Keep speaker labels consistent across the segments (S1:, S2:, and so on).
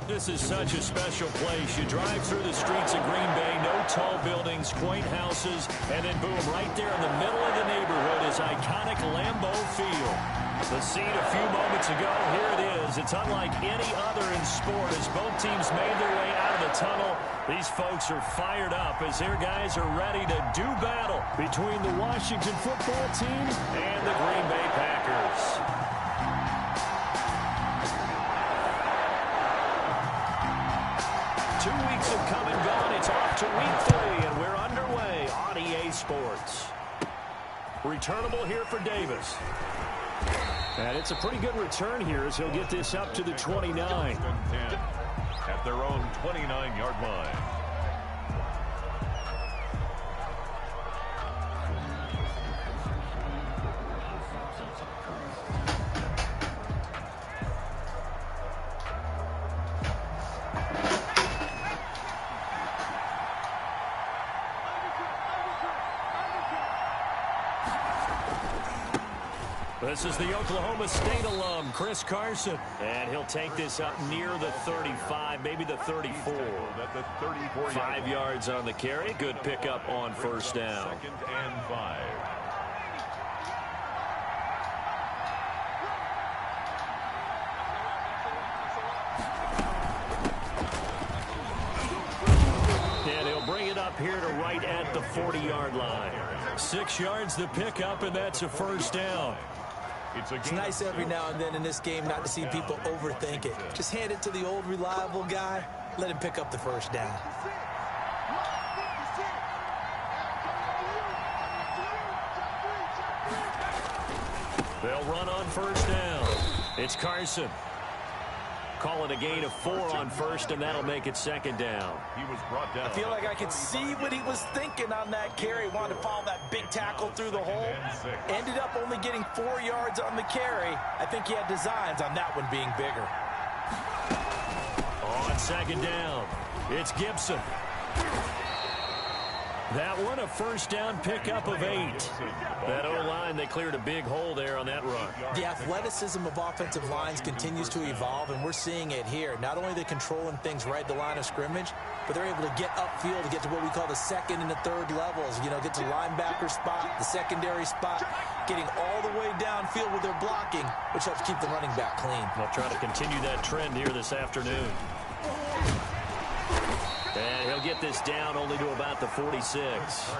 S1: This is such a special place. You drive through the streets of Green Bay, no tall buildings, quaint houses, and then boom, right there in the middle of the neighborhood is iconic Lambeau Field. The scene a few moments ago, here it is. It's unlike any other in sport as both teams made their way out of the tunnel. These folks are fired up as their guys are ready to do battle between the Washington football team and the Green Bay Packers. 2 weeks have come and gone. It's off to week 3, and we're underway on EA Sports. Returnable here for Davis. And it's a pretty good return here as he'll get this up to the 29.
S2: At their own 29-yard line.
S1: This is the Oklahoma State alum, Chris Carson. And he'll take this up near the 35, maybe the 34. 5 yards on the carry. Good pickup on first down.
S2: 2nd and 5.
S1: And he'll bring it up here to right at the 40-yard line. 6 yards the pickup, and that's a first down.
S3: It's nice every now and then in this game not to see people overthink it. Just hand it to the old reliable guy. Let him pick up the first down.
S1: They'll run on first down. It's Carson. Call it a gain of 4 on first, and that'll make it 2nd down.
S2: He was brought down.
S3: I feel like I could see what he was thinking on that carry. Wanted to follow that big tackle through the hole. Ended up only getting 4 yards on the carry. I think he had designs on that one being bigger.
S1: On 2nd down, it's Gibson. That one a first down pickup of 8. That O-line, they cleared a big hole there on that run.
S3: The athleticism of offensive lines continues to evolve, and we're seeing it here. Not only are they controlling things right at the line of scrimmage, but they're able to get upfield to get to what we call the 2nd and the 3rd levels. You know, get to linebacker spot, the secondary spot, getting all the way downfield with their blocking, which helps keep the running back clean.
S1: They'll try to continue that trend here this afternoon. And he'll get this down only to about the 46.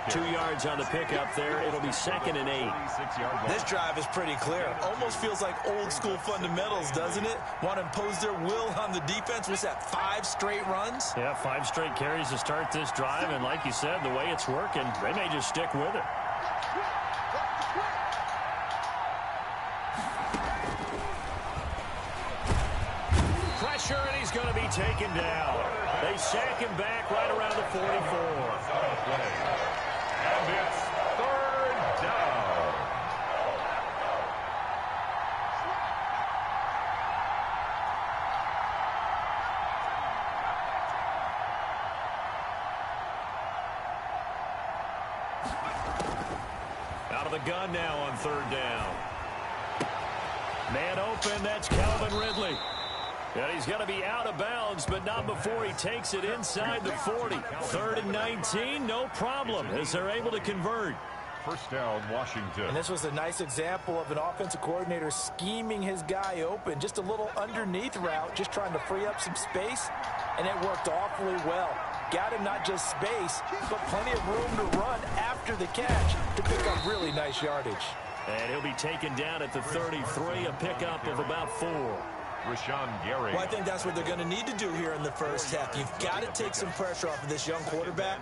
S1: 2 yards on the pickup there. It'll be 2nd and 8.
S3: This drive is pretty clear. Almost feels like old school fundamentals, doesn't it? Want to impose their will on the defense. Was that 5 straight runs?
S1: Yeah, 5 straight carries to start this drive. And like you said, the way it's working, they may just stick with it. Pressure, and he's going to be taken down. They sack him back right around the 44.
S2: And it's 3rd down.
S1: Out of the gun now on 3rd down. Man open, that's Calvin Ridley. And he's going to be out of bounds, but not before he takes it inside the 40. 3rd and 19, no problem, as they're able to convert.
S2: First down, Washington.
S3: And this was a nice example of an offensive coordinator scheming his guy open. Just a little underneath route, just trying to free up some space, and it worked awfully well. Got him not just space, but plenty of room to run after the catch to pick up really nice yardage.
S1: And he'll be taken down at the 33, a pickup of about 4.
S2: Gary.
S3: Well, I think that's what they're going to need to do here in the first half. You've got to take some pressure off of this young quarterback,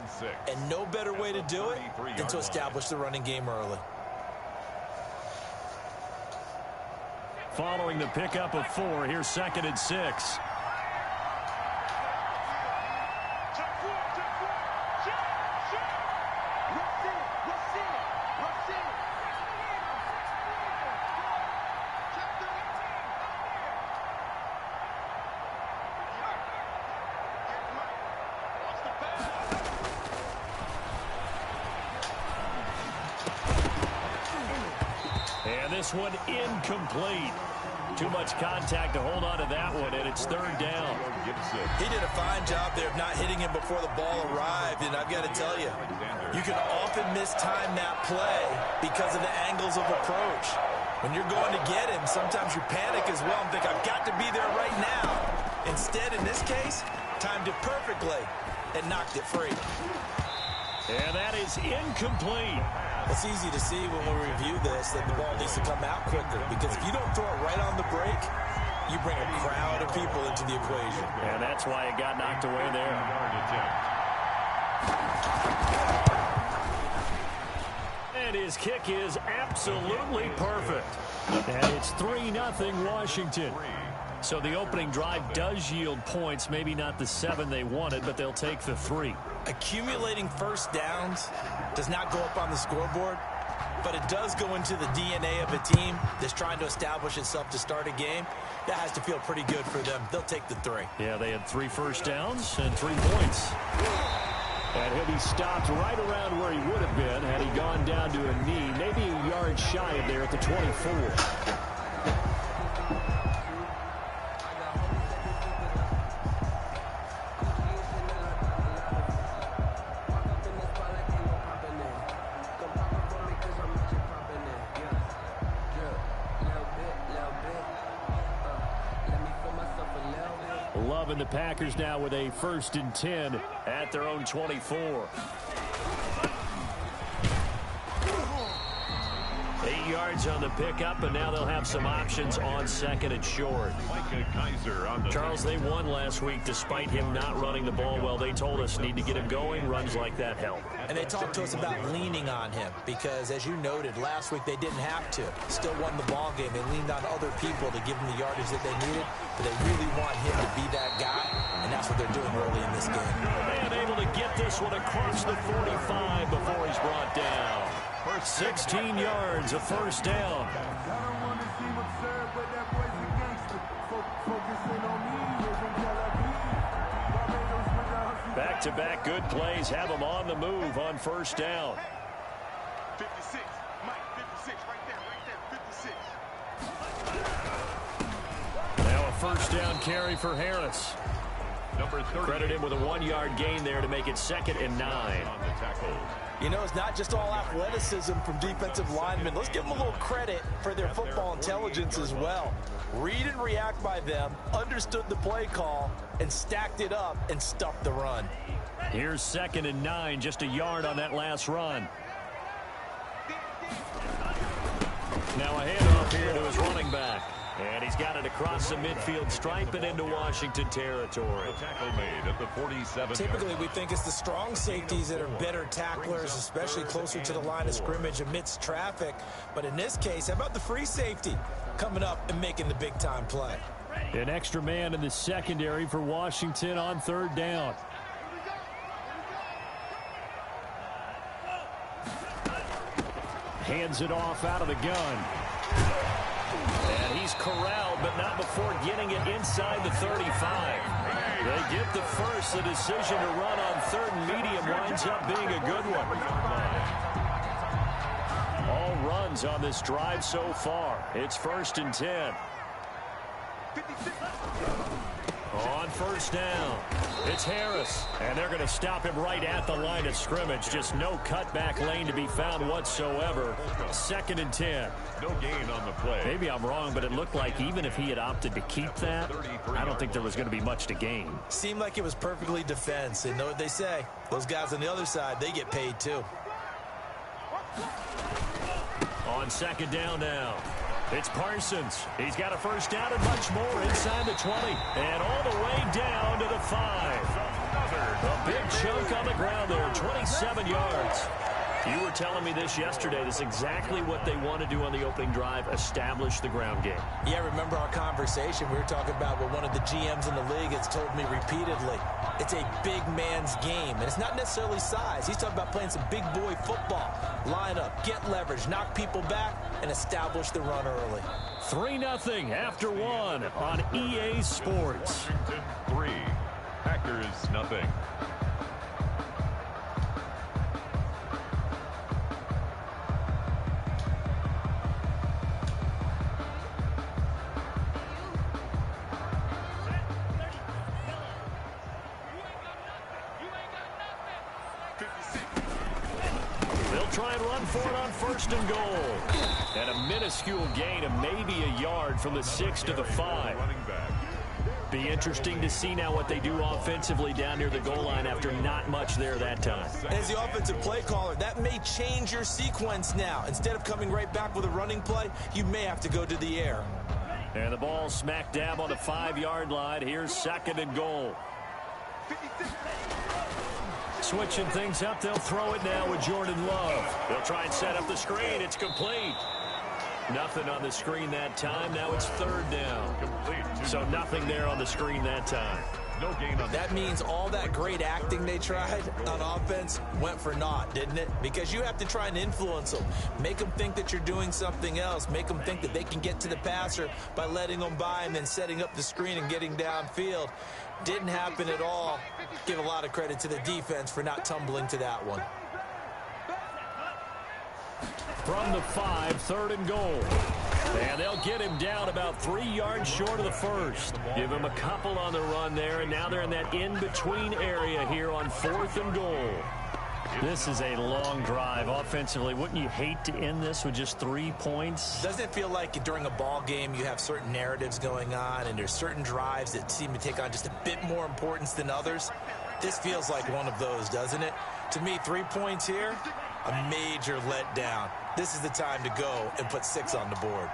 S3: and no better way to do it than to establish the running game early.
S1: Following the pickup of 4, here's 2nd and 6. this one incomplete. Too much contact to hold on to that one, and it's third down.
S3: He did a fine job there of not hitting him before the ball arrived, and I've got to tell you, you can often mistime that play because of the angles of approach. When you're going to get him, sometimes you panic as well and think, I've got to be there right now. Instead, in this case, timed it perfectly and knocked it free.
S1: And that is incomplete.
S3: It's easy to see when we review this that the ball needs to come out quicker, because if you don't throw it right on the break, you bring a crowd of people into the equation.
S1: And that's why it got knocked away there. And his kick is absolutely perfect. And it's 3-0 Washington. So the opening drive does yield points, maybe not the 7 they wanted, but they'll take the 3.
S3: Accumulating first downs does not go up on the scoreboard, but it does go into the DNA of a team that's trying to establish itself to start a game. That has to feel pretty good for them. They'll take the 3.
S1: Yeah, they had 3 first downs and 3 points. And he'll be stopped right around where he would have been had he gone down to a knee, maybe a yard shy of there at the 24. And the Packers now with a 1st and 10 at their own 24. 8 yards on the pickup, and now they'll have some options on 2nd and short. Charles, they won last week despite him not running the ball well. They told us need to get him going. Runs like that help.
S3: And they talked to us about leaning on him because, as you noted, last week they didn't have to. Still won the ball game. They leaned on other people to give them the yardage that they needed, but they really want him to be that guy, and that's what they're doing early in this game.
S1: And able to get this one across the 45 before he's brought down. 16 yards, a 1st down. Back-to-back good plays have them on the move on 1st down.
S4: 56, Mike, 56, right there, 56.
S1: Now a 1st down carry for Harris.
S2: Number 30.
S1: Credit him with a 1-yard gain there to make it 2nd and 9.
S2: On the tackle.
S3: You know, it's not just all athleticism from defensive linemen. Let's give them a little credit for their football intelligence as well. Read and react by them, understood the play call, and stacked it up and stuffed the run.
S1: Here's 2nd and 9, just a yard on that last run. Now a handoff here to his running back. And he's got it across the midfield stripe and into Washington territory.
S2: The tackle made at the 47.
S3: Typically, we think it's the strong safeties that are better tacklers, especially closer to the line of scrimmage amidst traffic. But in this case, how about the free safety coming up and making the big-time play?
S1: An extra man in the secondary for Washington on 3rd down. Hands it off out of the gun. And he's corralled, but not before getting it inside the 35. They get the first. The decision to run on 3rd and medium winds up being a good one. All runs on this drive so far. It's 1st and 10. On 1st down, it's Harris. And they're going to stop him right at the line of scrimmage. Just no cutback lane to be found whatsoever. 2nd and 10.
S2: No gain on the play.
S1: Maybe I'm wrong, but it looked like even if he had opted to keep that, I don't think there was going to be much to gain.
S3: Seemed like it was perfectly defense. And know what they say? Those guys on the other side, they get paid too.
S1: On 2nd down now, it's Parsons. He's got a 1st down and much more inside the 20. And all the way down to the 5. A big chunk on the ground there, 27 yards. You were telling me this yesterday. This is exactly what they want to do on the opening drive, establish the ground game.
S3: Yeah, remember our conversation. We were talking about what one of the GMs in the league has told me repeatedly. It's a big man's game, and it's not necessarily size. He's talking about playing some big boy football. Line up, get leverage, knock people back, and establish the run early.
S1: 3-0 after 1 on EA Sports.
S2: Washington 3, Packers nothing.
S1: try and run for it on 1st and goal. And a minuscule gain of maybe a yard from the 6 to the 5.
S2: Running back.
S1: Be interesting to see now what they do offensively down near the goal line after not much there that time.
S3: As the offensive play caller, that may change your sequence now. Instead of coming right back with a running play, you may have to go to the air.
S1: And the ball smack dab on the 5-yard line. Here's 2nd and goal. Switching things up, they'll throw it now with Jordan Love. They'll try and set up the screen. It's complete. Nothing on the screen that time. Now it's 3rd down.
S2: Complete.
S1: So nothing there on the screen that time.
S2: No gain on
S3: That means all that great acting they tried on offense went for naught, didn't it? Because you have to try and influence them. Make them think that you're doing something else. Make them think that they can get to the passer by letting them by and then setting up the screen and getting downfield. Didn't happen at all. Give a lot of credit to the defense for not tumbling to that one.
S1: From the 5, 3rd and goal. And they'll get him down about 3 yards short of the 1st. Give him a couple on the run there, and now they're in that in-between area here on 4th and goal. This is a long drive offensively. Wouldn't you hate to end this with just 3 points?
S3: Doesn't it feel like during a ball game you have certain narratives going on and there's certain drives that seem to take on just a bit more importance than others? This feels like one of those, doesn't it? To me, 3 points here, a major letdown. This is the time to go and put 6 on the board.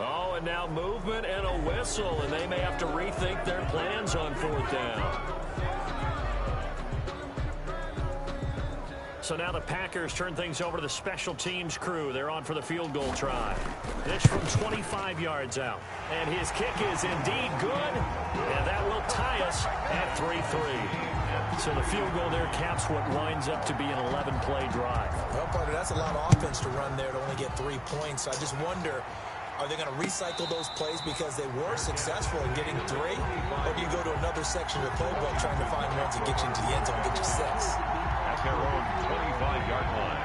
S1: Oh, and now movement and a whistle, and they may have to rethink their plans on 4th down. So now the Packers turn things over to the special teams crew. They're on for the field goal try. This from 25 yards out. And his kick is indeed good. And that will tie us at 3-3. So the field goal there caps what winds up to be an 11-play drive.
S3: Well, partner, that's a lot of offense to run there to only get 3 points. So I just wonder, are they going to recycle those plays because they were successful in getting 3? Or do you go to another section of the playbook trying to find ones that get you into the end zone and get you 6?
S2: At their own 25-yard line.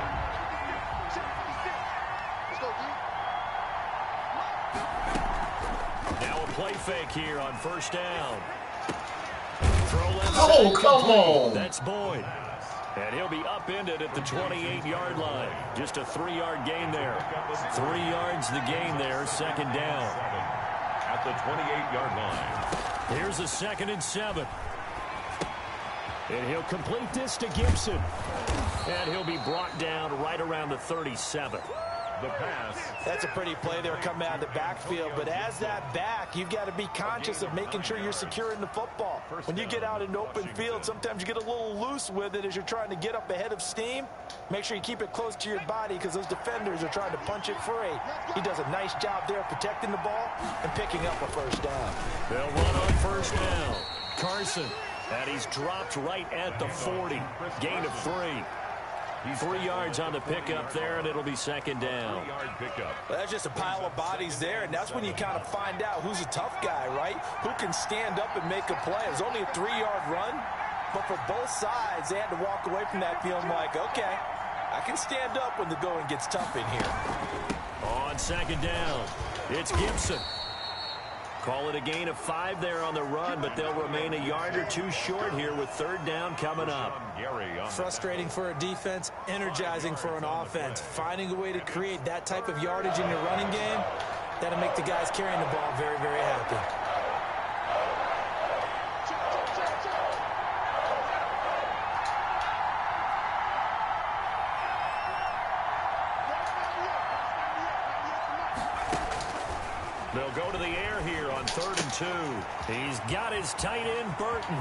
S1: Now a play fake here on 1st down. Throw left
S5: Oh,
S1: side
S5: come
S1: complete.
S5: on.
S1: That's Boyd. And he'll be upended at the 28-yard line. Just a 3-yard gain there. 3 yards the gain there, 2nd down.
S2: At the 28-yard line.
S1: Here's a 2nd and 7. And he'll complete this to Gibson. And he'll be brought down right around the 37.
S2: The pass.
S3: That's a pretty play there coming out of the backfield. But as that back, you've got to be conscious of making sure you're securing the football. When you get out in open field, sometimes you get a little loose with it as you're trying to get up ahead of steam. Make sure you keep it close to your body because those defenders are trying to punch it free. He does a nice job there protecting the ball and picking up a 1st down.
S1: They'll run on 1st down. Carson. And he's dropped right at the 40. Gain of 3. 3 yards on the pickup there, and it'll be 2nd down.
S2: 3-yard pickup.
S3: Well, that's just a pile of bodies there, and that's when you kind of find out who's a tough guy, right? Who can stand up and make a play. It was only a 3-yard run, but for both sides, they had to walk away from that feeling like, okay, I can stand up when the going gets tough in here.
S1: On 2nd down, it's Gibson. Call it a gain of 5 there on the run, but they'll remain a yard or 2 short here with 3rd down coming up.
S3: Frustrating for a defense, energizing for an offense. Finding a way to create that type of yardage in your running game, that'll make the guys carrying the ball very, very happy.
S1: They'll go to the air here on 3rd and 2. He's got his tight end, Burton.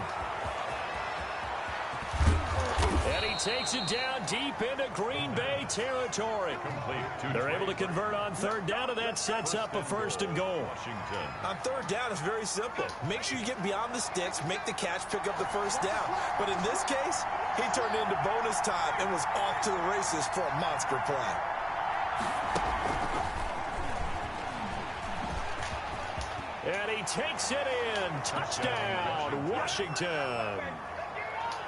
S1: And he takes it down deep into Green Bay territory. They're able to convert on 3rd down, and that sets up a 1st and goal.
S3: On 3rd down, it's very simple. Make sure you get beyond the sticks, make the catch, pick up the 1st down. But in this case, he turned into bonus time and was off to the races for a monster play.
S1: And he takes it in. Touchdown, Washington.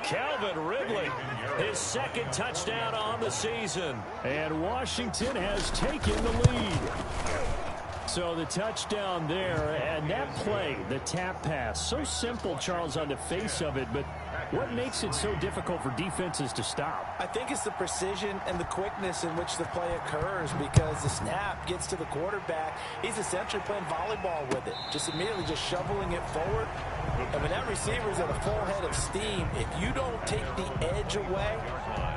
S1: Calvin Ridley, his 2nd touchdown on the season. And Washington has taken the lead. So the touchdown there, and that play, the tap pass, so simple, Charles, on the face of it, but what makes it so difficult for defenses to stop?
S3: I think it's the precision and the quickness in which the play occurs, because the snap gets to the quarterback. He's essentially playing volleyball with it, just immediately just shoveling it forward. And when that receiver's at a full head of steam, if you don't take the edge away,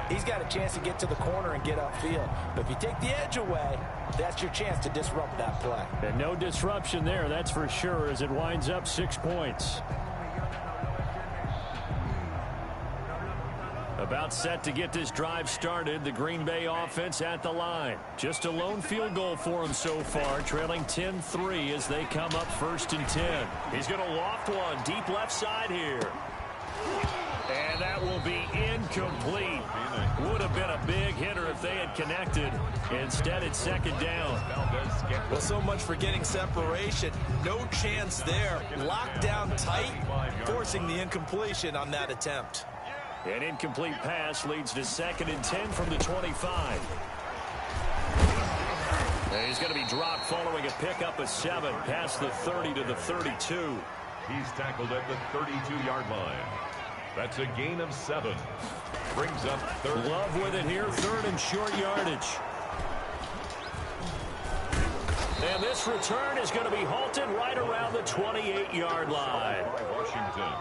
S3: he's got a chance to get to the corner and get upfield. But if you take the edge away, that's your chance to disrupt that play.
S1: And no disruption there, that's for sure, as it winds up 6 points. About set to get this drive started. The Green Bay offense at the line. Just a lone field goal for them so far, trailing 10-3 as they come up 1st and 10. He's going to loft one deep left side here. And that will be incomplete. Would have been a big hitter if they had connected. Instead, it's 2nd down.
S3: Well, so much for getting separation. No chance there. Locked down tight, forcing the incompletion on that attempt.
S1: An incomplete pass leads to 2nd and 10 from the 25. And he's going to be dropped following a pickup of 7 past the 30 to the 32.
S2: He's tackled at the 32-yard line. That's a gain of 7. Brings up 3rd.
S1: Love with it here, 3rd and short yardage. And this return is going to be halted right around the 28-yard line.
S2: Washington.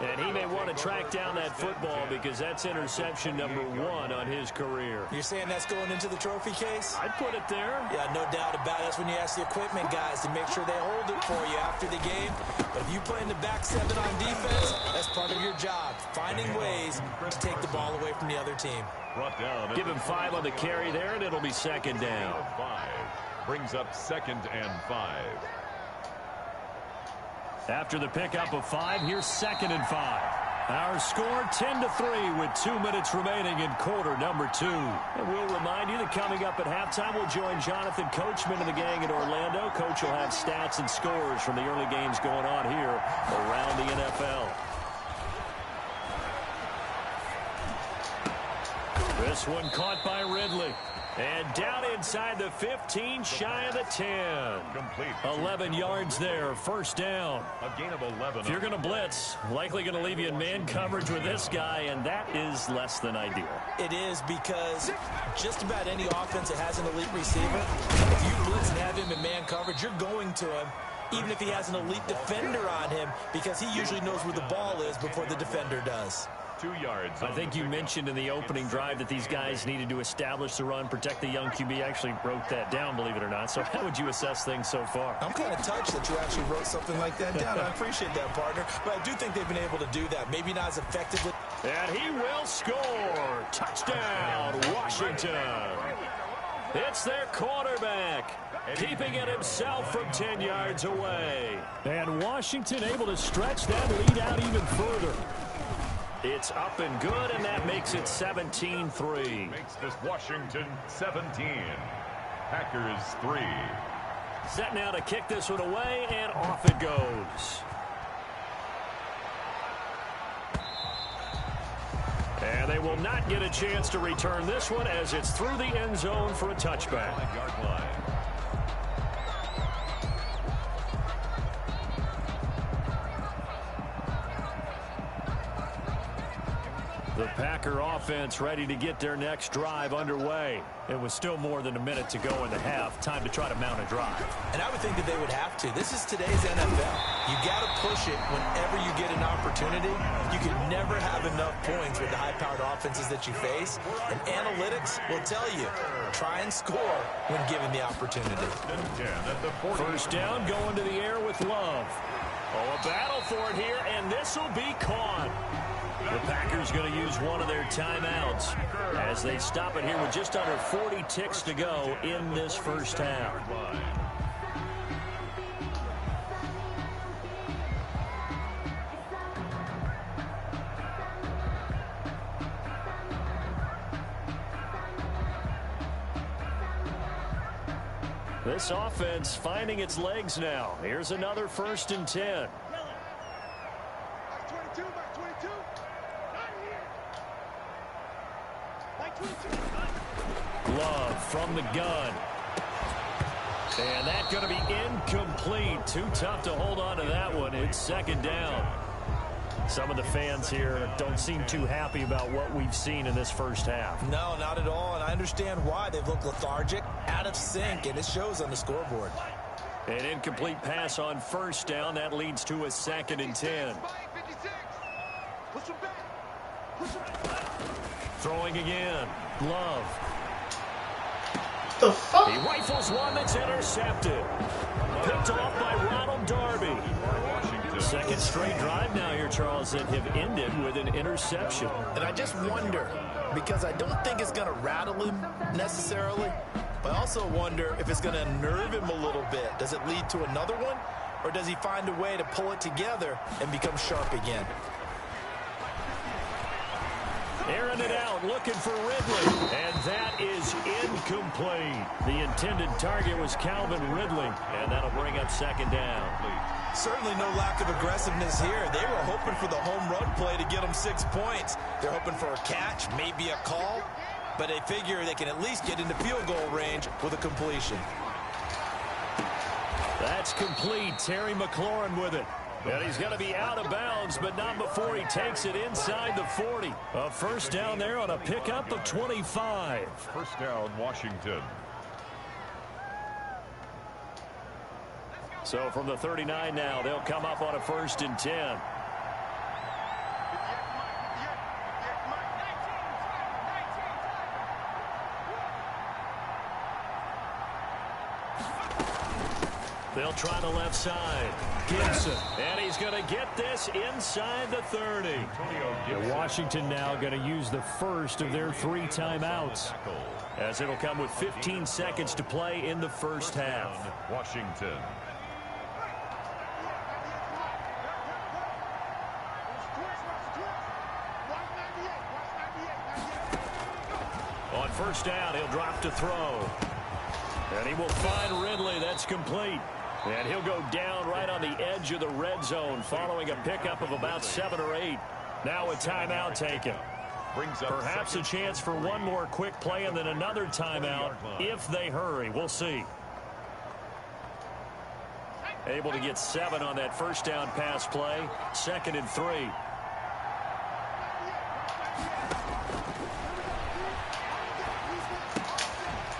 S1: And he may want to track down that football because that's interception number 1 on his career.
S3: You're saying that's going into the trophy case?
S1: I'd put it there.
S3: Yeah, no doubt about it. That's when you ask the equipment guys to make sure they hold it for you after the game. But if you play in the back 7 on defense, that's part of your job, finding ways to take the ball away from the other team.
S2: Brought down.
S1: Give him 5 on the carry there, and it'll be 2nd down.
S2: 5. Brings up 2nd and 5.
S1: After the pickup of 5, here's 2nd and 5. Our score 10-3 with 2 minutes remaining in quarter number 2. And we'll remind you that coming up at halftime, we'll join Jonathan Coachman and the gang in Orlando. Coach will have stats and scores from the early games going on here around the NFL. This one caught by Ridley. And down inside the 15, shy of the 10.
S2: Complete.
S1: 11 yards there, 1st down.
S2: A gain of 11.
S1: If you're going to blitz, likely going to leave you in man coverage with this guy, and that is less than ideal.
S3: It is, because just about any offense that has an elite receiver, if you blitz and have him in man coverage, you're going to him, even if he has an elite defender on him, because he usually knows where the ball is before the defender does.
S2: 2 yards.
S1: I think you mentioned in the opening drive that these guys needed to establish the run, protect the young QB. I actually wrote that down, believe it or not. So how would you assess things so far?
S3: I'm kind of touched that you actually wrote something like that down. I appreciate that, partner. But I do think they've been able to do that. Maybe not as effectively.
S1: And he will score. Touchdown, Washington. It's their quarterback, keeping it himself from 10 yards away. And Washington able to stretch that lead out even further. It's up and good, and that makes it 17-3.
S2: Makes this Washington 17. Packers 3.
S1: Set now to kick this one away, and off it goes. And they will not get a chance to return this one as it's through the end zone for a touchback.
S2: 5-yard line.
S1: The Packer offense ready to get their next drive underway. It was still more than a minute to go in the half. Time to try to mount a drive.
S3: And I would think that they would have to. This is today's NFL. You got to push it whenever you get an opportunity. You can never have enough points with the high-powered offenses that you face. And analytics will tell you, try and score when given the opportunity.
S1: 1st down, going to the air with Love. Oh, a battle for it here, and this will be caught. The Packers going to use one of their timeouts as they stop it here with just under 40 ticks to go in this 1st half. This offense finding its legs now. Here's another 1st and 10. Love from the gun. And that's going to be incomplete. Too tough to hold on to that one. It's second down. Some of the fans here don't seem too happy about what we've seen in this first half.
S3: No, not at all, and I understand why. They've looked lethargic, out of sync, and it shows on the scoreboard.
S1: An incomplete pass on first down. That leads to a 2nd and 10. Throwing again. Love.
S5: The fuck?
S1: He rifles one that's intercepted. Picked off by Ronald Darby. Second straight drive now here, Charles, that have ended with an interception.
S3: And I just wonder, because I don't think it's going to rattle him necessarily, but I also wonder if it's going to unnerve him a little bit. Does it lead to another one, or does he find a way to pull it together and become sharp again?
S1: Airing it out, looking for Ridley, and that is incomplete. The intended target was Calvin Ridley, and that'll bring up second down.
S3: Certainly no lack of aggressiveness here. They were hoping for the home run play to get them 6 points. They're hoping for a catch, maybe a call, but they figure they can at least get into field goal range with a completion.
S1: That's complete. Terry McLaurin with it. And he's going to be out of bounds, but not before he takes it inside the 40. A first down there on a pickup of 25.
S2: First down, Washington.
S1: So from the 39 now, they'll come up on a 1st and 10. They'll try the left side. Gibson. And he's going to get this inside the 30. Washington now going to use the first of their 3 timeouts, as it'll come with 15 seconds to play in the first half.
S2: Washington.
S1: On first down, he'll drop to throw. And he will find Ridley. That's complete. And he'll go down right on the edge of the red zone following a pickup of about 7 or 8. Now a timeout taken. Perhaps a chance for one more quick play and then another timeout if they hurry. We'll see. Able to get 7 on that first down pass play. 2nd and 3.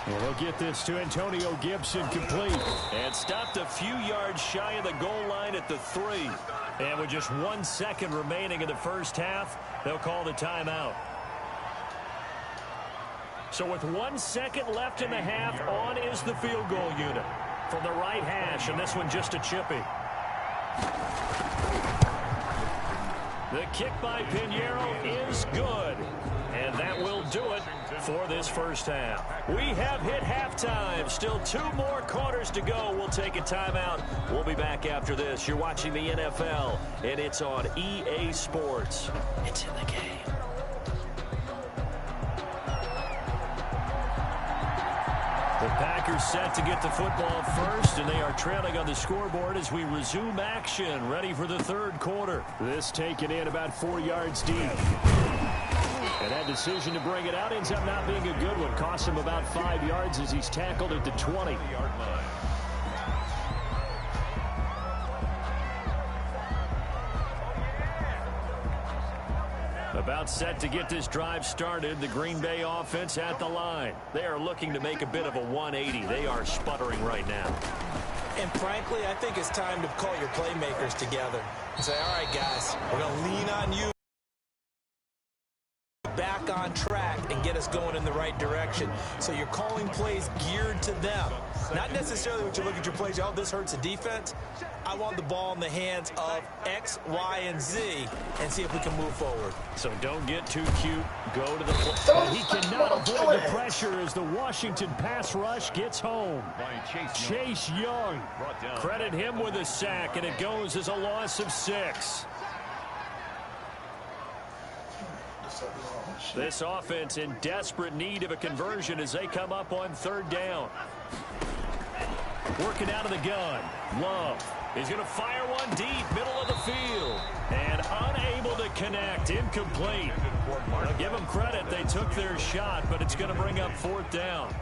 S1: Well, they'll get this to Antonio Gibson complete. And stopped a few yards shy of the goal line at the 3. And with just 1 second remaining in the first half, they'll call the timeout. So with 1 second left in the half, on is the field goal unit from the right hash, and this one just a chippy. The kick by Pinheiro is good. And that will do it for this first half. We have hit halftime. Still 2 more quarters to go. We'll take a timeout. We'll be back after this. You're watching the NFL, and it's on EA Sports. It's in the game. The Packers set to get the football first, and they are trailing on the scoreboard as we resume action, ready for the 3rd quarter. This taken in about 4 yards deep. And that decision to bring it out ends up not being a good one. Costs him about 5 yards as he's tackled at the 20. About set to get this drive started. The Green Bay offense at the line. They are looking to make a bit of a 180. They are sputtering right now.
S3: And frankly, I think it's time to call your playmakers together and say, all right, guys, we're going to lean on you. Back on track and get us going in the right direction. So you're calling plays geared to them. Not necessarily what you look at your plays, oh, this hurts the defense. I want the ball in the hands of X, Y, and Z and see if we can move forward.
S1: So don't get too cute. Go to the play. He cannot avoid the pressure as the Washington pass rush gets home. Chase Young. Credit him with a sack, and it goes as a loss of 6. This offense in desperate need of a conversion as they come up on 3rd down. Working out of the gun. Love. He's going to fire one deep, middle of the field. And unable to connect. Incomplete. I'll give them credit. They took their shot, but it's going to bring up 4th down.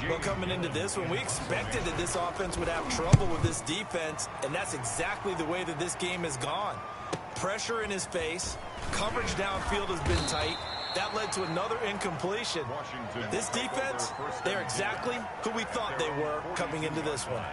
S3: Well, coming into this one, we expected that this offense would have trouble with this defense, and that's exactly the way that this game has gone. Pressure in his face, coverage downfield has been tight. That led to another incompletion. This defense, they're exactly who we thought they were coming into this one.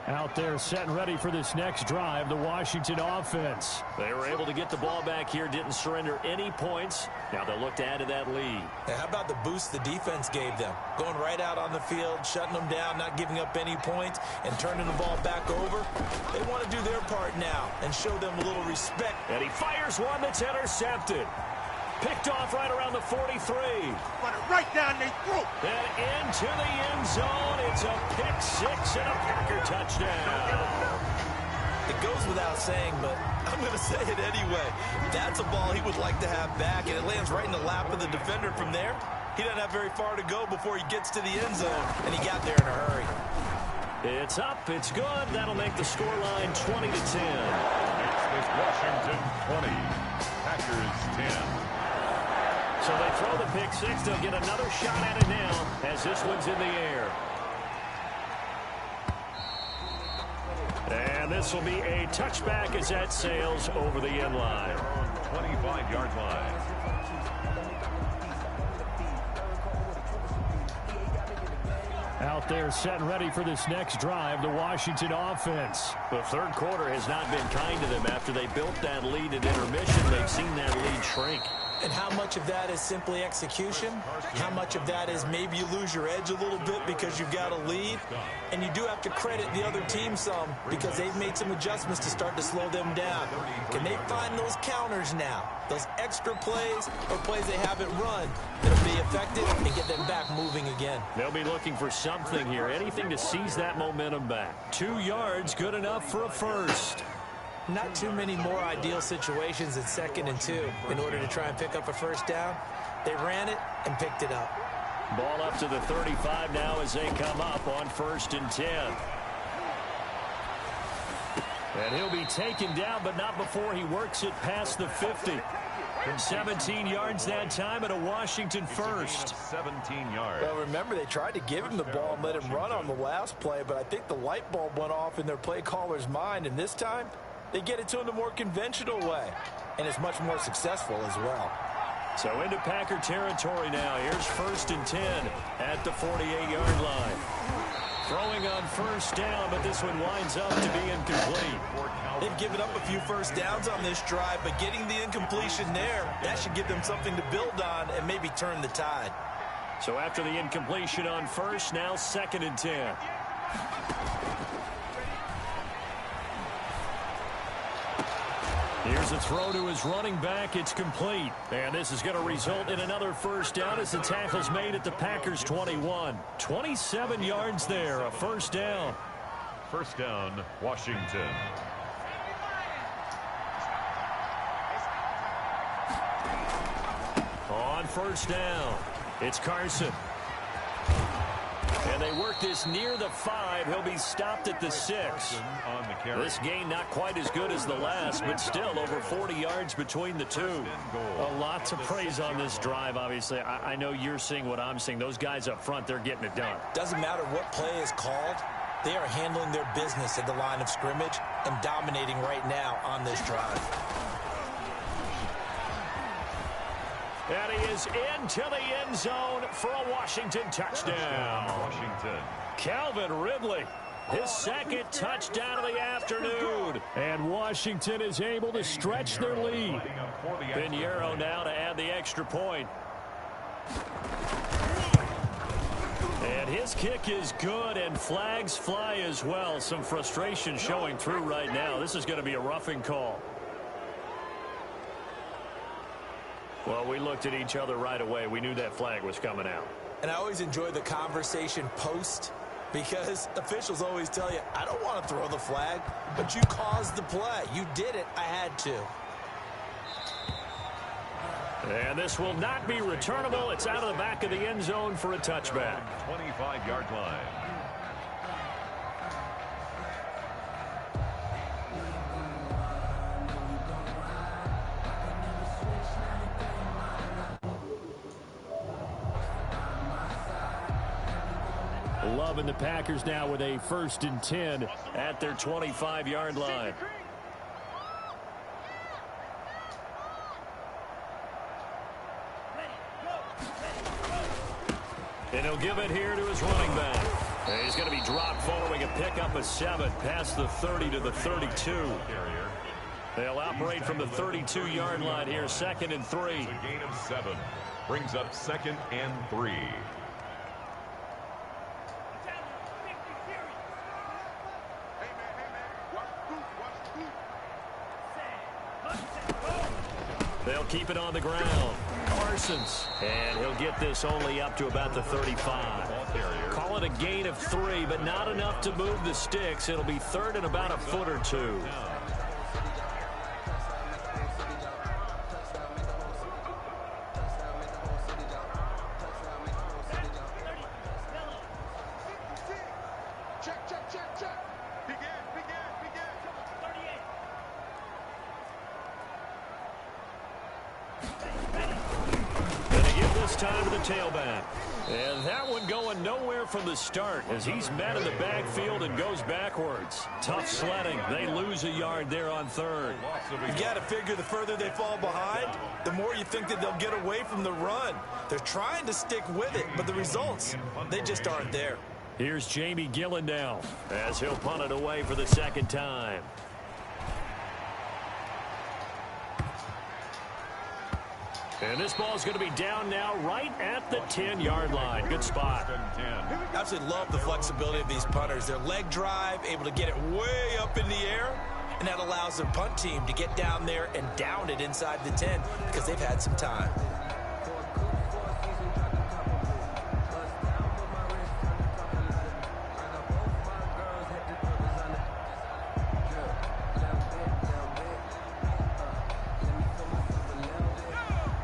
S1: Out there set and ready for this next drive, the Washington offense. They were able to get the ball back here, didn't surrender any points. Now they'll look to add to that lead.
S3: Now, how about the boost the defense gave them? Going right out on the field, shutting them down, not giving up any points, and turning the ball back over. They want to do their part now and show them a little respect.
S1: And he fires one that's intercepted. Picked off right around the 43.
S4: Run it right down their throat.
S1: Then into the end zone. It's a pick six and a Packer touchdown.
S3: It goes without saying, but I'm going to say it anyway. That's a ball he would like to have back, and it lands right in the lap of the defender from there. He doesn't have very far to go before he gets to the end zone, and he got there in a hurry.
S1: It's up. It's good. That'll make the scoreline 20-10.
S2: It's Washington 20, Packers 10.
S1: So they throw the pick six. They'll get another shot at it now as this one's in the air. And this will be a touchback as that sails over the end line.
S2: 25-yard line.
S1: Out there set and ready for this next drive, the Washington offense. The third quarter has not been kind to them. After they built that lead at intermission, they've seen that lead shrink.
S3: And how much of that is simply execution? How much of that is maybe you lose your edge a little bit because you've got a lead? And you do have to credit the other team some because they've made some adjustments to start to slow them down. Can they find those counters now? Those extra plays or plays they haven't run that'll be effective and get them back moving again?
S1: They'll be looking for something here, anything to seize that momentum back. 2 yards, good enough for a first.
S3: Not too many more ideal situations at 2nd and 2 in order to try and pick up a first down. They ran it and picked it up.
S1: Ball up to the 35 now as they come up on 1st and 10. And he'll be taken down, but not before he works it past the 50. 17 yards that time and a Washington first.
S2: 17 yards.
S3: Well, remember, they tried to give him the ball and let him run on the last play, but I think the light bulb went off in their play caller's mind, and this time they get it to him the more conventional way, and it's much more successful as well.
S1: So into Packer territory now. Here's 1st and 10 at the 48-yard line. Throwing on 1st down, but this one winds up to be incomplete.
S3: They've given up a few first downs on this drive, but getting the incompletion there, that should give them something to build on and maybe turn the tide.
S1: So after the incompletion on 1st, now 2nd and 10. Here's a throw to his running back. It's complete. And this is going to result in another first down as the tackle's made at the Packers 21. 27 yards there, a first down.
S2: First down, Washington.
S1: On 1st down, it's Carson. And they work this near the 5. He'll be stopped at the 6. This gain not quite as good as the last, but still over 40 yards between the two. A lot to praise on this drive, obviously. I know you're seeing what I'm seeing. Those guys up front, they're getting it done.
S3: Doesn't matter what play is called. They are handling their business at the line of scrimmage and dominating right now on this drive.
S1: And he is into the end zone for a Washington touchdown.
S2: Washington.
S1: Calvin Ridley, his 2nd touchdown of the afternoon. And Washington is able to stretch their lead. Pinheiro now to add the extra point. And his kick is good, and flags fly as well. Some frustration showing through right now. This is going to be a roughing call. Well, we looked at each other right away. We knew that flag was coming out.
S3: And I always enjoy the conversation post because officials always tell you, I don't want to throw the flag, but you caused the play. You did it. I had to.
S1: And this will not be returnable. It's out of the back of the end zone for a touchback.
S2: 25-yard line.
S1: Love and the Packers now with a 1st and 10 at their 25-yard line. And he'll give it here to his running back. And he's going to be dropped following a pickup of 7 past the 30 to the 32. They'll operate from the 32-yard line here, 2nd and 3.
S2: It's a gain of 7. Brings up 2nd and 3.
S1: They'll keep it on the ground. Parsons. And he'll get this only up to about the 35. Call it a gain of 3, but not enough to move the sticks. It'll be 3rd and about a foot or 2. Time to the tailback. And that one going nowhere from the start as he's met in the backfield and goes backwards. Tough sledding. They lose a yard there on 3rd.
S3: You got to figure the further they fall behind, the more you think that they'll get away from the run. They're trying to stick with it, but the results, they just aren't there.
S1: Here's Jamie Gillen now as he'll punt it away for the 2nd time. And this ball's going to be down now right at the 10-yard line. Good spot.
S3: I absolutely love the flexibility of these punters. Their leg drive, able to get it way up in the air, and that allows the punt team to get down there and down it inside the 10 because they've had some time.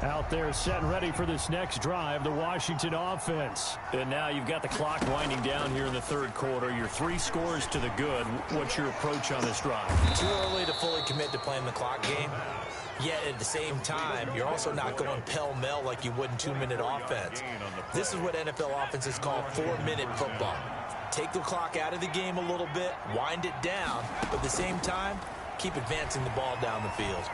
S1: Out there set and ready for this next drive, the Washington offense. And now you've got the clock winding down here in the 3rd quarter. Your 3 scores to the good. What's your approach on this drive?
S3: Too early to fully commit to playing the clock game. Yet at the same time, you're also not going pell-mell like you would in 2-minute offense. This is what NFL offenses call 4-minute football. Take the clock out of the game a little bit, wind it down, but at the same time, keep advancing the ball down the field.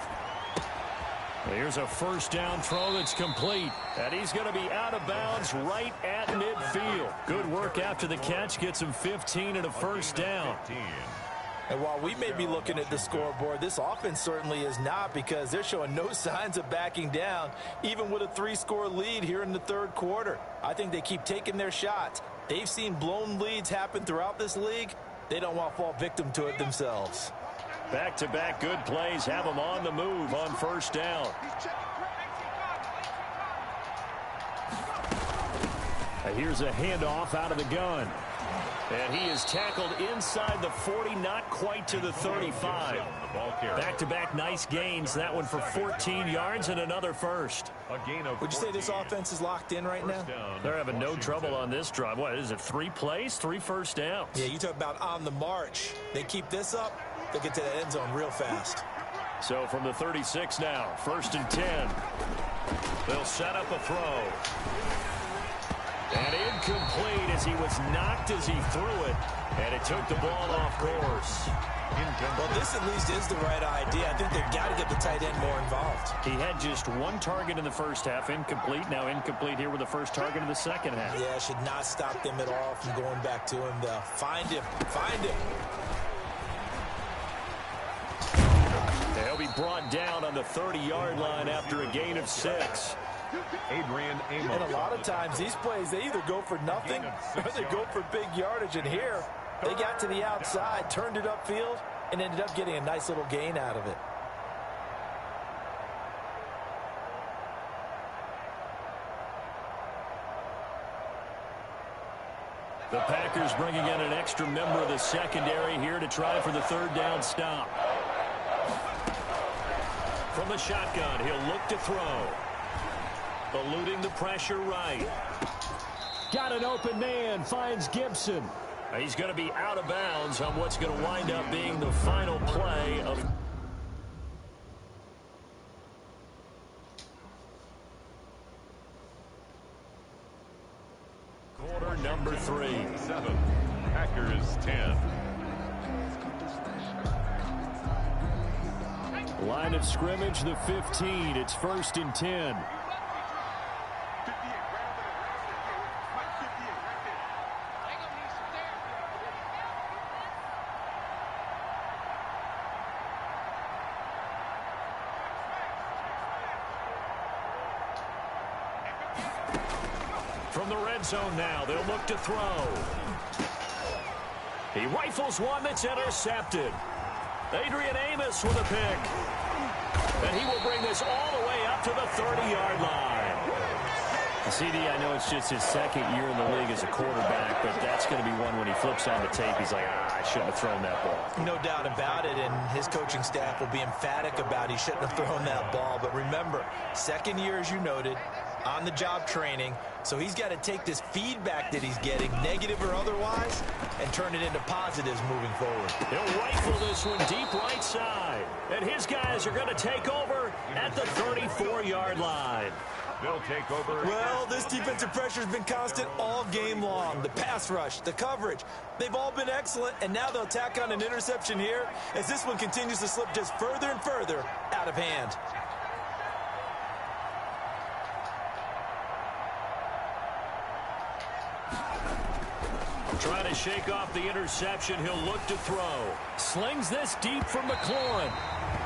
S1: Here's a 1st down throw that's complete. And he's going to be out of bounds right at midfield. Good work after the catch. Gets him 15 and a 1st down.
S3: And while we may be looking at the scoreboard, this offense certainly is not because they're showing no signs of backing down, even with a 3-score lead here in the 3rd quarter. I think they keep taking their shots. They've seen blown leads happen throughout this league. They don't want to fall victim to it themselves.
S1: Back-to-back good plays have them on the move on 1st down. And here's a handoff out of the gun. And he is tackled inside the 40, not quite to the 35. Back-to-back nice gains. That one for 14 yards and another 1st.
S3: Would you say this offense is locked in right now?
S1: They're having no trouble on this drive. What is it, 3 plays, 3 first downs?
S3: Yeah, you talk about on the march. They keep this up, they'll get to that end zone real fast.
S1: So from the 36 now, 1st and 10. They'll set up a throw. And incomplete as he was knocked as he threw it. And it took the ball off course.
S3: Well, this at least is the right idea. I think they've got to get the tight end more involved.
S1: He had just 1 target in the first half, incomplete. Now incomplete here with the first target in the second half.
S3: Yeah, should not stop them at all from going back to him, though. Find him. Find him.
S1: They'll be brought down on the 30-yard line after a gain of 6.
S3: And a lot of times these plays, they either go for nothing or they go for big yardage. And here, they got to the outside, turned it upfield, and ended up getting a nice little gain out of it.
S1: The Packers bringing in an extra member of the secondary here to try for the 3rd down stop. From the shotgun, he'll look to throw. Eluding the pressure right. Got an open man, finds Gibson. He's going to be out of bounds on what's going to wind up being the final play of... quarter number 3.
S2: is 10.
S1: Line of scrimmage, the 15. It's 1st and 10. From the red zone now, they'll look to throw. He rifles one that's intercepted. Adrian Amos with a pick. And he will bring this all the way up to the 30-yard line. CD, I know it's just his second year in the league as a quarterback, but that's going to be one when he flips on the tape. He's like, I shouldn't have thrown that ball.
S3: No doubt about it, and his coaching staff will be emphatic about he shouldn't have thrown that ball. But remember, second year, as you noted, on-the-job training, so he's got to take this feedback that he's getting, negative or otherwise, and turn it into positives moving forward.
S1: He'll rifle this one deep right side, and his guys are going to take over at the 34-yard line.
S2: They'll take over.
S3: Well, this defensive pressure has been constant all game long. The pass rush, the coverage, they've all been excellent, and now they'll tack on an interception here as this one continues to slip just further and further out of hand.
S1: Trying to shake off the interception. He'll look to throw. Slings this deep for McLaurin.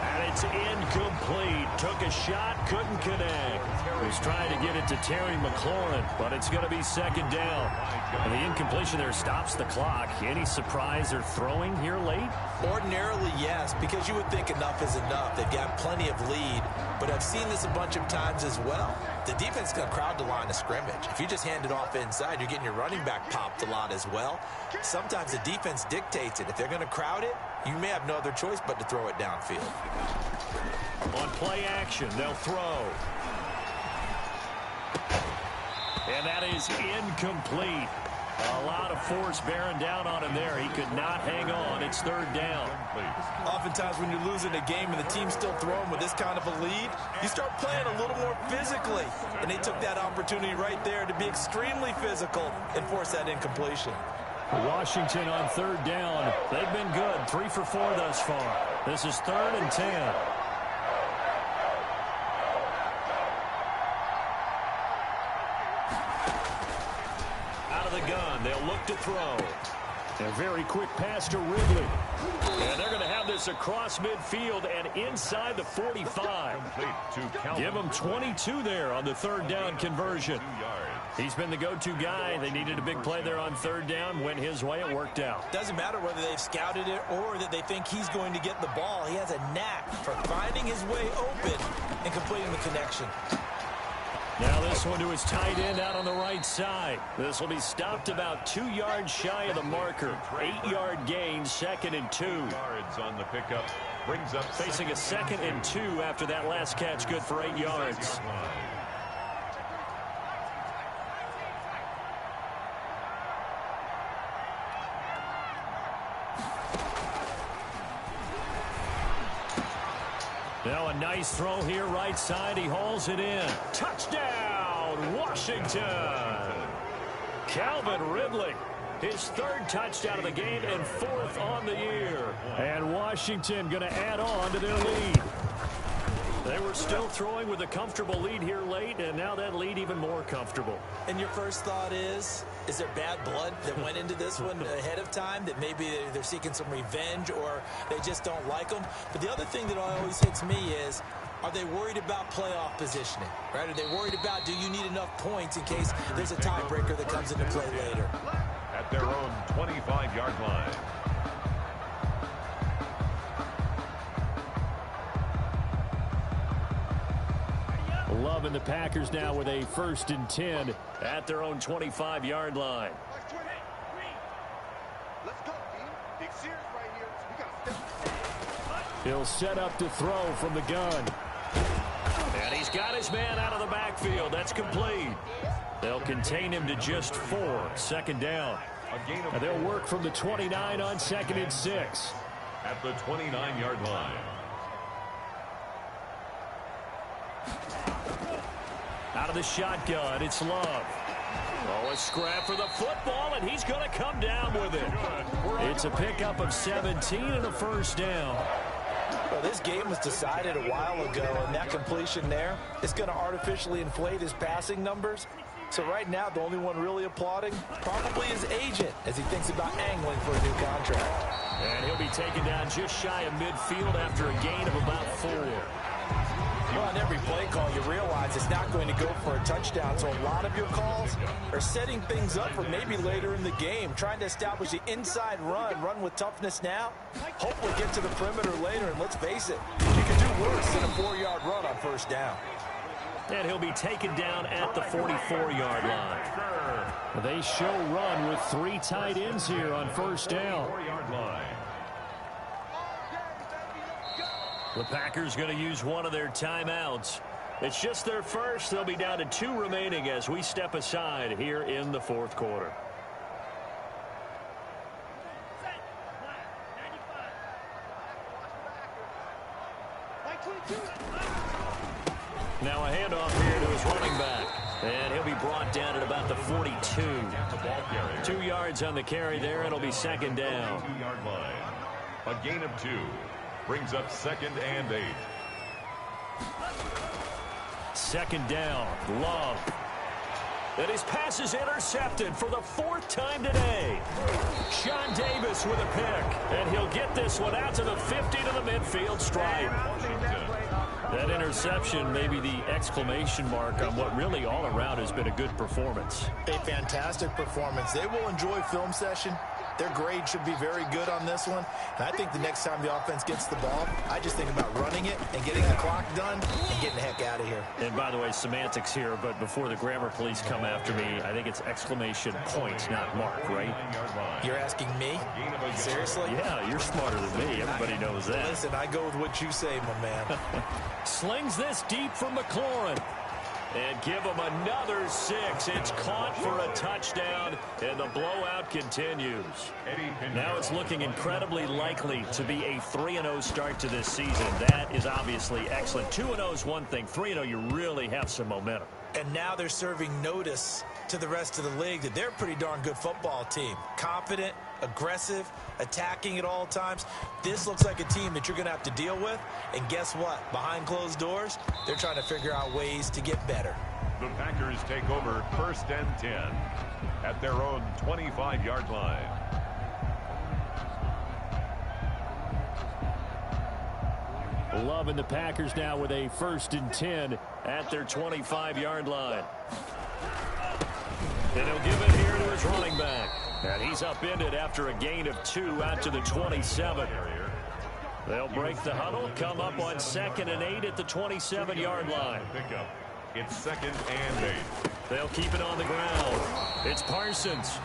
S1: And it's incomplete. Took a shot, couldn't connect. Was trying to get it to Terry McLaurin, but it's going to be 2nd down. And the incompletion there stops the clock. Any surprise they're throwing here late?
S3: Ordinarily, yes, because you would think enough is enough. They've got plenty of lead, but I've seen this a bunch of times as well. The defense is going to crowd the line of scrimmage. If you just hand it off inside, you're getting your running back popped a lot as well. Sometimes the defense dictates it. If they're going to crowd it, you may have no other choice but to throw it downfield.
S1: On play action, they'll throw. And that is incomplete. A lot of force bearing down on him there. He could not hang on. It's 3rd down.
S3: Oftentimes when you're losing a game and the team's still throwing with this kind of a lead, you start playing a little more physically. And they took that opportunity right there to be extremely physical and force that incompletion.
S1: Washington on 3rd down. They've been good. 3 for 4 thus far. This is 3rd and 10. They'll look to throw. A very quick pass to Ridley. And they're going to have this across midfield and inside the 45. Give him 22 there on the 3rd down conversion. He's been the go-to guy. They needed a big play there on 3rd down. Went his way. It worked out.
S3: Doesn't matter whether they've scouted it or that they think he's going to get the ball. He has a knack for finding his way open and completing the connection.
S1: Now this one to his tight end out on the right side. This will be stopped about 2 yards shy of the marker. 8-yard gain, 2nd and 2.
S2: Yards on the pickup. Brings up
S1: facing a 2nd and 2 after that last catch, good for 8 yards. Now a nice throw here right side. He hauls it in. Touchdown, Washington. Calvin Ridley, his 3rd touchdown of the game and 4th on the year. And Washington going to add on to their lead. They were still throwing with a comfortable lead here late, and now that lead even more comfortable.
S3: And your first thought is there bad blood that went into this one ahead of time, that maybe they're seeking some revenge or they just don't like them? But the other thing that always hits me is, are they worried about playoff positioning? Right? Are they worried about, do you need enough points in case there's a tiebreaker that comes into play later?
S2: At their own 25-yard line.
S1: Loving the Packers now with a 1st and 10 at their own 25-yard line. He'll set up to throw from the gun. And he's got his man out of the backfield. That's complete. They'll contain him to just 4. 2nd down. And they'll work from the 29 on 2nd and 6.
S2: At the 29-yard line.
S1: Out of the shotgun, it's Love. Oh, a scrap for the football, and he's going to come down with it. It's a pickup of 17 and a first down.
S3: Well, this game was decided a while ago, and that completion there is going to artificially inflate his passing numbers. So right now, the only one really applauding probably his agent as he thinks about angling for a new contract.
S1: And he'll be taken down just shy of midfield after a gain of about 4.
S3: Well, on every play call, you realize it's not going to go for a touchdown. So a lot of your calls are setting things up for maybe later in the game, trying to establish the inside run with toughness now. Hopefully get to the perimeter later, and let's face it, you can do worse than a 4-yard run on first down.
S1: And he'll be taken down at the 44-yard line. They show run with 3 tight ends here on first down.
S2: 4-yard line.
S1: The Packers going to use one of their timeouts. It's just their first. They'll be down to 2 remaining as we step aside here in the fourth quarter. Now a handoff here to his running back. And he'll be brought down at about the 42. 2 yards on the carry there. It'll be second down.
S2: 2-yard line. A gain of 2. Brings up 2nd and 8.
S1: Second down. Love. And his pass is intercepted for the 4th time today. Sean Davis with a pick. And he'll get this one out to the 50 to the midfield stripe. That interception may be the exclamation mark on what really all around has been a good performance.
S3: A fantastic performance. They will enjoy film session. Their grade should be very good on this one. And I think the next time the offense gets the ball, I just think about running it and getting the clock done and getting the heck out of here.
S1: And by the way, semantics here, but before the grammar police come after me, I think it's exclamation point, not mark, right?
S3: You're asking me? Seriously?
S1: Yeah, you're smarter than me. Everybody knows that.
S3: Listen, I go with what you say, my man.
S1: Slings this deep from McLaurin. And give him another 6. It's caught for a touchdown, and the blowout continues. Now it's looking incredibly likely to be a 3-0 start to this season. That is obviously excellent. 2-0 is one thing. 3-0, you really have some momentum.
S3: And now they're serving notice to the rest of the league that they're a pretty darn good football team. Confident, aggressive, attacking at all times. This looks like a team that you're going to have to deal with. And guess what? Behind closed doors, they're trying to figure out ways to get better.
S2: The Packers take over 1st and 10 at their own 25-yard line.
S1: Love and the Packers now with a 1st and 10 at their 25-yard line. And he'll give it here to his running back. And he's upended after a gain of 2 out to the 27. They'll break the huddle, come up on 2nd and 8 at the 27-yard line.
S2: Pickup. It's 2nd and 8.
S1: They'll keep it on the ground. It's Parsons.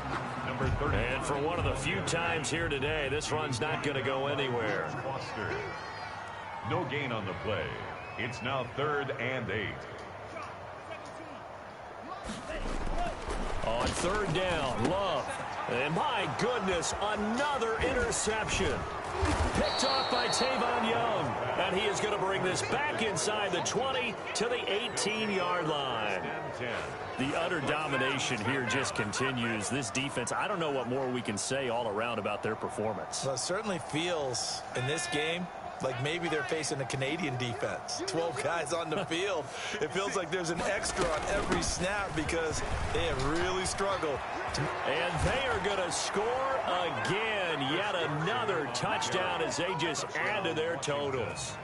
S2: Number 30.
S1: And for one of the few times here today, this run's not going to go anywhere.
S2: Foster. No gain on the play. It's now 3rd and 8.
S1: On 3rd down, Love. And my goodness, another interception. Picked off by Tavon Young. And he is going to bring this back inside the 20 to the 18-yard line. The utter domination here just continues. This defense, I don't know what more we can say all around about their performance.
S3: Well, it certainly feels in this game like maybe they're facing a Canadian defense. 12 guys on the field. It feels like there's an extra on every snap because they have really struggled.
S1: And they are going to score again. Yet another touchdown as they just add to their totals.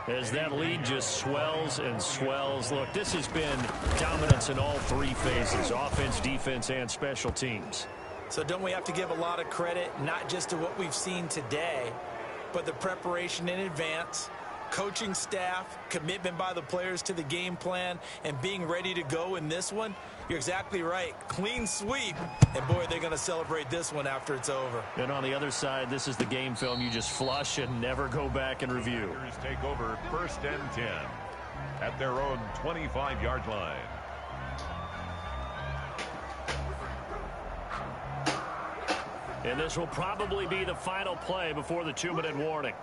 S1: As that lead just swells and swells. Look, this has been dominance in all 3 phases, offense, defense, and special teams.
S3: So don't we have to give a lot of credit, not just to what we've seen today, but the preparation in advance, coaching staff, commitment by the players to the game plan, and being ready to go in this one? You're exactly right. Clean sweep. And, boy, they're going to celebrate this one after it's over.
S1: And on the other side, this is the game film you just flush and never go back and review.
S2: Packers take over 1st and 10 at their own 25-yard line.
S1: And this will probably be the final play before the 2-minute warning.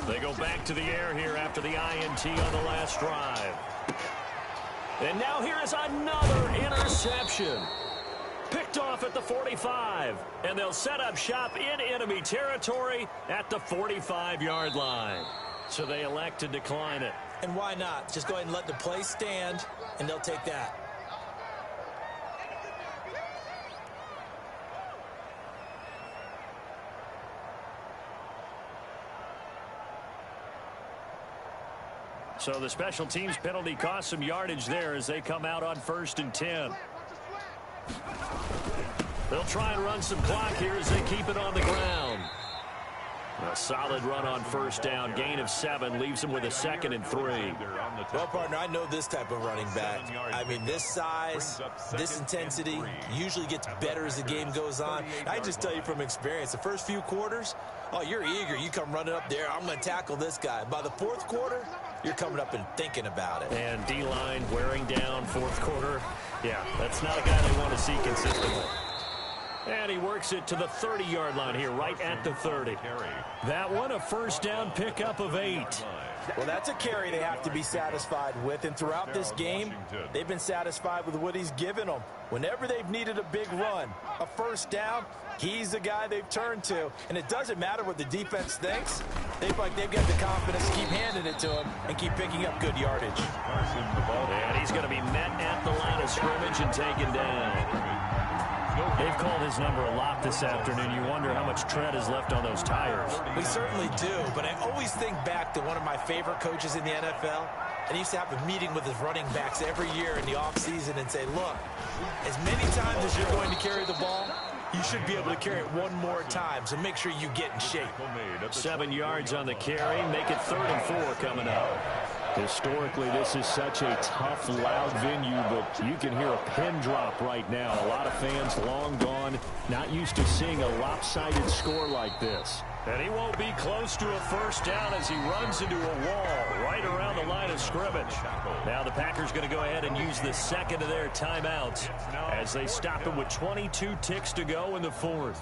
S1: They go back to the air here after the INT on the last drive. And now here is another interception. Picked off at the 45. And they'll set up shop in enemy territory at the 45-yard line. So they elect to decline it.
S3: And why not? Just go ahead and let the play stand, and they'll take that.
S1: So the special teams penalty cost some yardage there as they come out on 1st and 10. They'll try and run some clock here as they keep it on the ground. A solid run on 1st down. Gain of 7 leaves them with a 2nd and 3.
S3: Well, partner, I know this type of running back. I mean, this size, this intensity usually gets better as the game goes on. I just tell you from experience, the first few quarters, oh, you're eager. You come running up there. I'm going to tackle this guy. By the 4th quarter, you're coming up and thinking about it.
S1: And D-line wearing down 4th quarter. Yeah, that's not a guy they want to see consistently. And he works it to the 30-yard line here, right at the 30. That one, a 1st down pickup of 8.
S3: Well, that's a carry they have to be satisfied with. And throughout this game, they've been satisfied with what he's given them. Whenever they've needed a big run, a 1st down, he's the guy they've turned to. And it doesn't matter what the defense thinks. They feel like they've got the confidence to keep handing it to him and keep picking up good yardage.
S1: And he's going to be met at the line of scrimmage and taken down. They've called his number a lot this afternoon. You wonder how much tread is left on those tires.
S3: We certainly do, but I always think back to one of my favorite coaches in the NFL. And he used to have a meeting with his running backs every year in the offseason and say, look, as many times as you're going to carry the ball, you should be able to carry it one more time, so make sure you get in shape.
S1: 7 yards on the carry, make it 3rd and 4 coming up. Historically, this is such a tough, loud venue, but you can hear a pin drop right now. A lot of fans long gone, not used to seeing a lopsided score like this. And he won't be close to a 1st down as he runs into a wall right around the line of scrimmage. Now the Packers going to go ahead and use the 2nd of their timeouts as they stop him with 22 ticks to go in the 4th.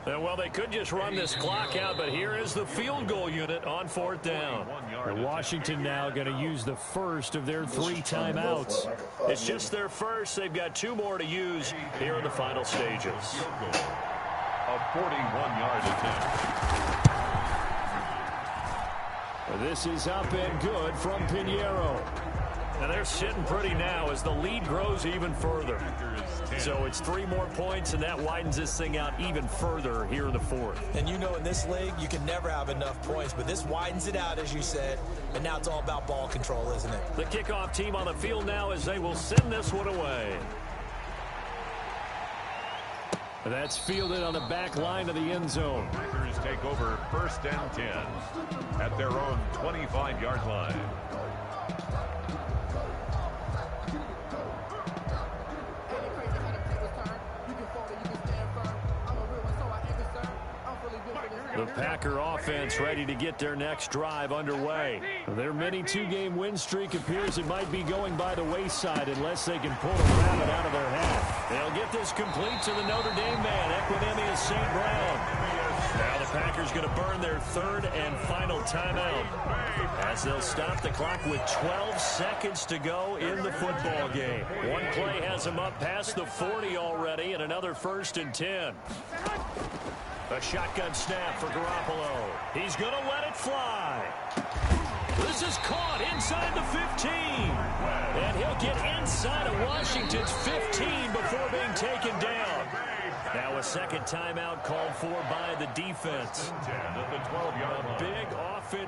S1: Well, they could just run this clock out, but here is the field goal unit on 4th down. And Washington now going to use the 1st of their 3 timeouts. It's just their 1st. They've got 2 more to use here in the final stages.
S2: A 41-yard attempt.
S1: This is up and good from Pinheiro. And they're sitting pretty now as the lead grows even further. So it's 3 more points, and that widens this thing out even further here in the 4th.
S3: And you know in this league, you can never have enough points, but this widens it out, as you said, and now it's all about ball control, isn't it?
S1: The kickoff team on the field now as they will send this one away. That's fielded on the back line of the end zone.
S2: Packers take over 1st and 10 at their own 25-yard line.
S1: The Packer offense ready to get their next drive underway. Their mini 2-game win streak appears it might be going by the wayside unless they can pull a rabbit out of their hat. They'll get this complete to the Notre Dame man, Equinemius St. Brown. Now the Packers going to burn their 3rd and final timeout as they'll stop the clock with 12 seconds to go in the football game. One play has them up past the 40 already, and another 1st and 10. A shotgun snap for Garoppolo. He's going to let it fly. This is caught inside the 15. And he'll get inside of Washington's 15 before being taken down. Now a 2nd timeout called for by the defense.
S2: At the 12-yard line.
S1: Big offense.